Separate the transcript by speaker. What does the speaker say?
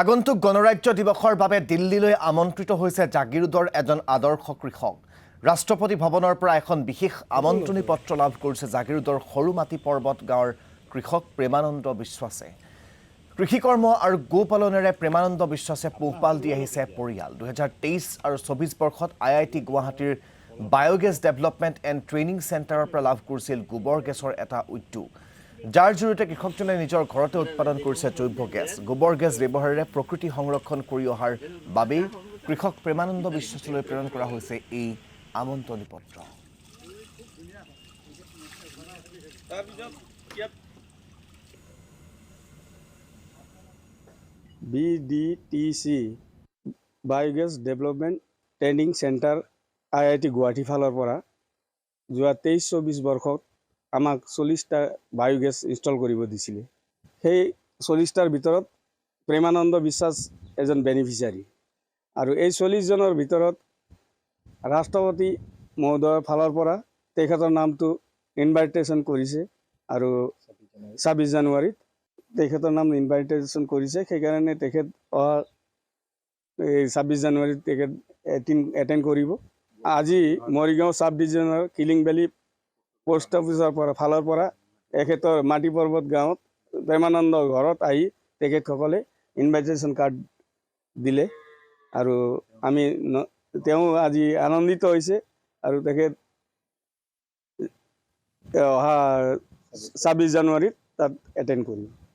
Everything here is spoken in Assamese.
Speaker 1: আগন্তুক গণৰাজ্য দিৱসৰ বাবে দিল্লীলৈ আমন্ত্ৰিত হৈছে জাগিৰোডৰ এজন আদৰ্শ কৃষক। ৰাষ্ট্ৰপতি ভৱনৰ পৰা এখন বিশেষ আমন্ত্ৰণী পত্ৰ লাভ কৰিছে জাগিৰোডৰ সৰুমাটি পৰ্বত গাঁৱৰ কৃষক প্ৰেমানন্দ বিশ্বাসে। কৃষিকৰ্ম আৰু গোপালনেৰে প্ৰেমানন্দ বিশ্বাসে পোহপাল দি আহিছে পৰিয়াল। 2023 আৰু 24 বৰ্ষত IIT গুৱাহাটীৰ বায়োগেছ ডেভেলপমেণ্ট এণ্ড ট্ৰেইনিং চেণ্টাৰৰ পৰা লাভ কৰিছিল গোবৰ গেছৰ এটা উদ্যোগ, যাৰ জৰিয়তে কৃষকজনে নিজৰ ঘৰতে উৎপাদন কৰিছে জৈৱ গেছ। গোবৰ গেছ ব্যৱহাৰেৰে প্ৰকৃতি সংৰক্ষণ কৰি অহাৰ বাবেই কৃষক প্ৰেমানন্দ বিশ্বাসলৈ প্ৰেৰণ কৰা হৈছে এই আমন্ত্ৰণী পত্ৰ।
Speaker 2: BDTC biogas development training centre IIT Guwahati ফালৰ পৰা যোৱা 23-24 বৰ্ষত আমাক 40টা বায়োগেছ ইনষ্টল কৰিব দিছিলে। সেই 40টাৰ ভিতৰত প্ৰেমানন্দ বিশ্বাস এজন বেনিফিচিয়াৰী, আৰু এই 40 জনৰ ভিতৰত ৰাষ্ট্ৰপতি মহোদয়ৰ ফালৰ পৰা তেখেতৰ নামটো ইনভাইটেশ্যন কৰিছে, আৰু 26 জানুৱাৰীত তেখেতৰ নাম ইনভাইটেশ্যন কৰিছে। সেইকাৰণে তেখেত অহা 26 জানুৱাৰীত তেখেত এটেণ্ড কৰিব। আজি মৰিগাঁও চাব ডিভিজনৰ কিলিং ভেলী পোষ্ট অফিচৰ ফালৰ পৰা তেখেতৰ মাটি পৰ্বত গাঁৱত প্ৰেমানন্দ ঘৰত আহি তেখেতসকলে ইনভাইটেশ্যন কাৰ্ড দিলে, আৰু তেওঁ আজি আনন্দিত হৈছে, আৰু তেখেত অহা 26 জানুৱাৰীত তাত এটেণ্ড কৰিব।